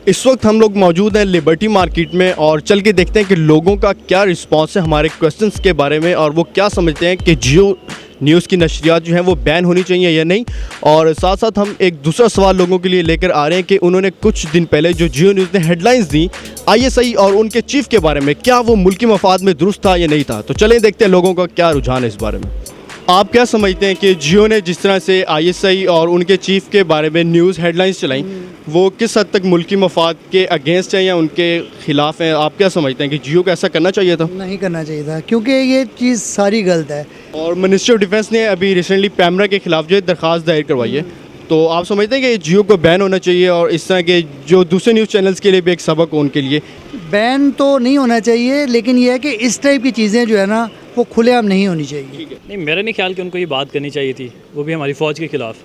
इस वक्त हम लोग मौजूद हैं लिबर्टी मार्केट में और चल के देखते हैं कि लोगों का क्या रिस्पांस है हमारे क्वेश्चंस के बारे में और वो क्या समझते हैं कि जियो न्यूज़ की नशरियात जो हैं वो बैन होनी चाहिए या नहीं। और साथ साथ हम एक दूसरा सवाल लोगों के लिए लेकर आ रहे हैं कि उन्होंने कुछ दिन पहले जो जियो न्यूज़ ने हेडलाइंस दी आईएसआई और उनके चीफ के बारे में, क्या वो मुल्की मफाद में दुरुस्त था या नहीं था। तो चलें देखते हैं लोगों का क्या रुझान है इस बारे में। आप क्या समझते हैं कि जियो ने जिस तरह से आईएसआई और उनके चीफ के बारे में न्यूज़ हेडलाइंस चलाई वो किस हद तक मुल्की मफाद के अगेंस्ट है या उनके ख़िलाफ़ हैं? आप क्या समझते हैं कि जियो को ऐसा करना चाहिए था? नहीं करना चाहिए था, क्योंकि ये चीज़ सारी गलत है। और मिनिस्ट्री ऑफ डिफेंस ने अभी रिसेंटली पैमरा के खिलाफ जो है दरख्वास्त दायर करवाई है। तो आप समझते हैं कि जियो को बैन होना चाहिए और इस तरह के जो दूसरे न्यूज़ चैनल्स के लिए भी एक सबक हो उनके लिए? बैन तो नहीं होना चाहिए, लेकिन यह है कि इस टाइप की चीज़ें जो है ना वो खुलेआम नहीं होनी चाहिए। नहीं, मेरा नहीं ख्याल कि उनको ये बात करनी चाहिए थी, वो भी हमारी फ़ौज के ख़िलाफ़।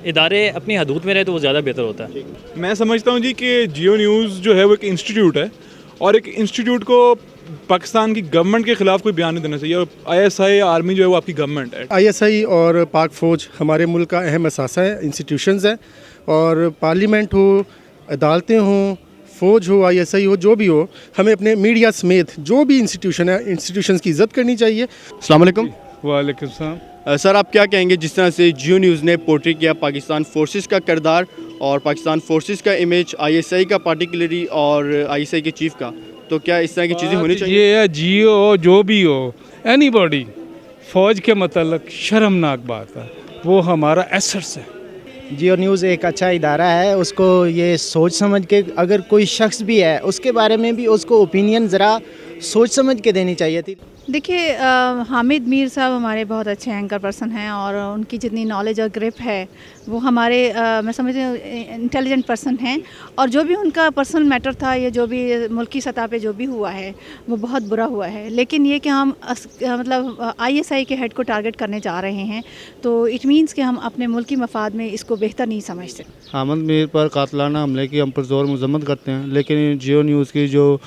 इदारे अपनी हदूद में रहे तो वो ज़्यादा बेहतर होता है। मैं समझता हूँ जी कि जियो न्यूज़ जो है वो एक इंस्टीट्यूट है और एक इंस्टीट्यूट को पाकिस्तान की गवर्नमेंट के ख़िलाफ़ कोई बयान नहीं देना चाहिए। और आईएसआई आर्मी जो है वो आपकी गवर्नमेंट है। आईएसआई और पाक फ़ौज हमारे मुल्क का अहम असासा है, इंस्टीट्यूशंस है। और पार्लियामेंट हो, अदालतें हों, फ़ौज हो, आईएसआई हो, जो भी हो, हमें अपने मीडिया समेत जो भी इंस्टीट्यूशन है इंस्टीट्यूशंस की इज़्ज़त करनी चाहिए। अस्सलाम वालेकुम। वालेकुम सलाम। सर, आप क्या कहेंगे जिस तरह से जियो न्यूज़ ने पोर्ट्रे किया पाकिस्तान फोर्सेस का किरदार और पाकिस्तान फोर्सेस का इमेज, आईएसआई का पार्टिकुलरली और आईएसआई के चीफ का, तो क्या इस तरह की चीज़ें होनी चाहिए? ये है जियो हो जो भी हो, एनीबॉडी, फ़ौज के मतलब शर्मनाक बात है, वो हमारा एसेट्स है। जियो न्यूज़ एक अच्छा इदारा है, उसको ये सोच समझ के, अगर कोई शख्स भी है उसके बारे में भी उसको ओपिनियन ज़रा सोच समझ के देनी चाहिए थी। देखिए, हामिद मीर साहब हमारे बहुत अच्छे एंकर पर्सन हैं और उनकी जितनी नॉलेज और ग्रिप है वो हमारे मैं समझती हूँ इंटेलिजेंट पर्सन हैं। और जो भी उनका पर्सनल मैटर था, ये जो भी मुल्की सतह पे जो भी हुआ है वो बहुत बुरा हुआ है। लेकिन ये कि हम मतलब आईएसआई के हेड को टारगेट करने जा रहे हैं तो इट मीन्स कि हम अपने मुल्की मफाद में इसको बेहतर नहीं समझते। हामिद मीर पर कातलाना हमले की हम पर ज़ोर मजम्मत करते हैं, लेकिन जियो न्यूज़ की जो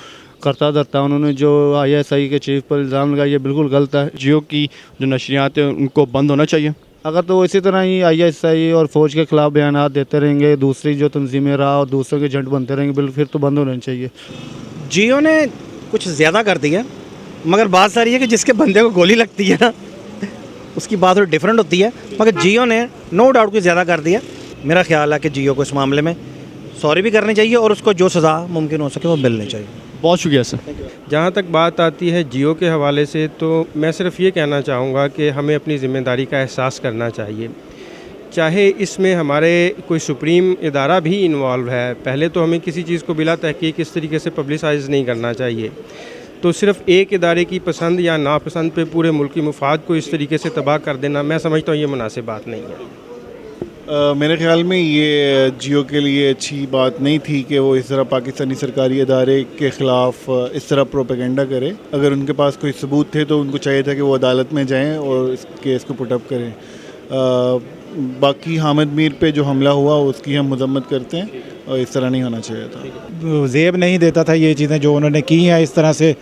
करता धरता उन्होंने जो आईएसआई के चीफ पर इल्ज़ाम लगाया ये बिल्कुल गलत है। जियो की जो नशरियात हैं उनको बंद होना चाहिए। अगर तो इसी तरह ही आईएसआई और फ़ौज के ख़िलाफ़ बयानात देते रहेंगे, दूसरी जो तंजीमें रहा और दूसरों के झंड बनते रहेंगे, बिल्कुल फिर तो बंद होना चाहिए। जियो ने कुछ ज़्यादा कर दिया, मगर बात सारी है कि जिसके बंदे को गोली लगती है ना उसकी बात थोड़ी डिफरेंट होती है। मगर जियो ने नो डाउट कुछ ज़्यादा कर दिया। मेरा ख्याल है कि जियो को इस मामले में सॉरी भी करनी चाहिए और उसको जो सज़ा मुमकिन हो सके वो मिलनी चाहिए। बहुत शुक्रिया सर। जहाँ तक बात आती है जियो के हवाले से, तो मैं सिर्फ ये कहना चाहूँगा कि हमें अपनी ज़िम्मेदारी का एहसास करना चाहिए, चाहे इसमें हमारे कोई सुप्रीम इदारा भी इन्वॉल्व है। पहले तो हमें किसी चीज़ को बिला तहकीक इस तरीके से पब्लिसाइज़ नहीं करना चाहिए। तो सिर्फ एक इदारे की पसंद या नापसंद पे पूरे मुल्क की मुफाद को इस तरीके से तबाह कर देना, मैं समझता हूँ ये मुनासिब बात नहीं है। मेरे ख्याल में ये जियो के लिए अच्छी बात नहीं थी कि वो इस तरह पाकिस्तानी सरकारी इदारे के ख़िलाफ़ इस तरह प्रोपेगेंडा करे। अगर उनके पास कोई सबूत थे तो उनको चाहिए था कि वो अदालत में जाएं और इस केस को पुटअप करें। बाकी हामिद मीर पे जो हमला हुआ उसकी हम मजम्मत करते हैं और इस तरह नहीं होना चाहिए था। ज़ेब नहीं देता था ये चीज़ें जो उन्होंने की हैं। इस तरह से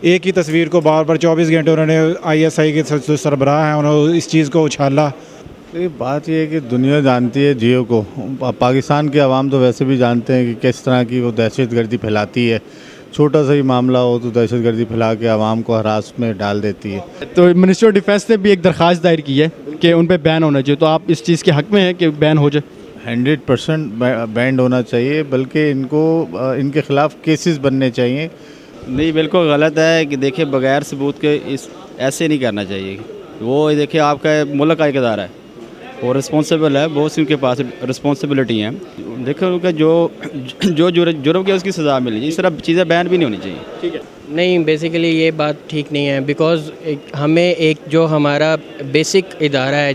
एक ही तस्वीर को बार बार 24 घंटे उन्होंने आईएसआई के सरबराह हैं उन्होंने इस चीज़ को उछाला। ये बात ये है कि दुनिया जानती है जियो को, पाकिस्तान के अवाम तो वैसे भी जानते हैं कि किस तरह की वो दहशतगर्दी फैलाती है। छोटा सा ही मामला हो तो दहशतगर्दी फैला के अवाम को हरास में डाल देती है। तो मिनिस्ट्री ऑफ डिफेंस ने भी एक दरख्वास्त दायर की है कि उन पर बैन होना चाहिए, तो आप इस चीज़ के हक़ में हैं कि बैन हो जाए? 100% बैंड होना चाहिए, बल्कि इनको इनके ख़िलाफ़ केसेस बनने चाहिए। नहीं, बिल्कुल गलत है कि देखिए बग़ैर सबूत के इस ऐसे नहीं करना चाहिए। वो देखिए आपका मुल्क का एक इदारा है और रिस्पॉन्सिबल है, बहुत सी उनके पास रिस्पॉन्सिबिलिटी हैं। देखो उनका जो जुर्म किया उसकी सज़ा मिलनी, इस तरह चीज़ें बैन भी नहीं होनी चाहिए। ठीक है, नहीं बेसिकली ये बात ठीक नहीं है, बिकॉज़ हमें एक जो हमारा बेसिक इदारा है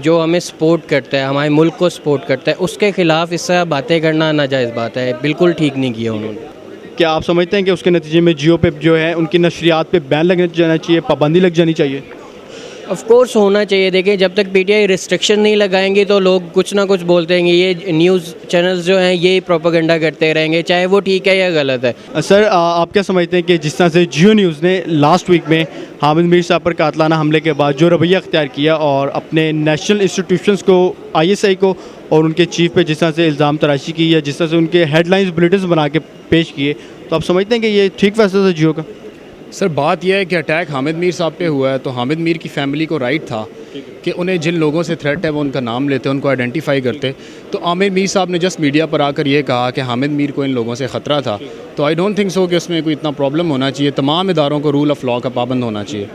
जो हमें सपोर्ट करता है, हमारे मुल्क को सपोर्ट करता है, उसके ख़िलाफ़ इस तरह बातें करना नाजायज़ बात है। बिल्कुल ठीक नहीं किया उन्होंने। क्या आप समझते हैं कि उसके नतीजे में जियो पे जो है उनकी नशरियात पे बैन लग जाना चाहिए, पाबंदी लग जानी चाहिए? ऑफ कोर्स होना चाहिए। देखिए जब तक पीटीआई रिस्ट्रिक्शन नहीं लगाएंगे तो लोग कुछ ना कुछ बोलते रहेंगे, ये न्यूज़ चैनल्स जो हैं ये प्रोपेगेंडा करते रहेंगे, चाहे वो ठीक है या गलत है। सर, आप क्या समझते हैं कि जिस तरह से जियो न्यूज़ ने लास्ट वीक में हामिद मीर साहब पर कातलाना हमले के बाद जो रवैया अख्तियार किया और अपने नेशनल इंस्टीट्यूशंस को, आईएसआई को और उनके चीफ पे जिस तरह से इल्ज़ाम तराशी की या जिस तरह से उनके हेडलाइंस बुलेटिन्स बना के पेश किए, तो आप समझते हैं कि ये ठीक फैसला था जियो का? सर बात यह है कि अटैक हामिद मीर साहब पे हुआ है, तो हामिद मीर की फैमिली को राइट था कि उन्हें जिन लोगों से थ्रेट है वो उनका नाम लेते, उनको आइडेंटिफाई करते। तो आमिर मीर साहब ने जस्ट मीडिया पर आकर ये कहा कि हामिद मीर को इन लोगों से ख़तरा था, तो आई डोंट थिंक सो कि उसमें कोई इतना प्रॉब्लम होना चाहिए। तमाम इदारों को रूल ऑफ़ लॉ का पाबंद होना चाहिए।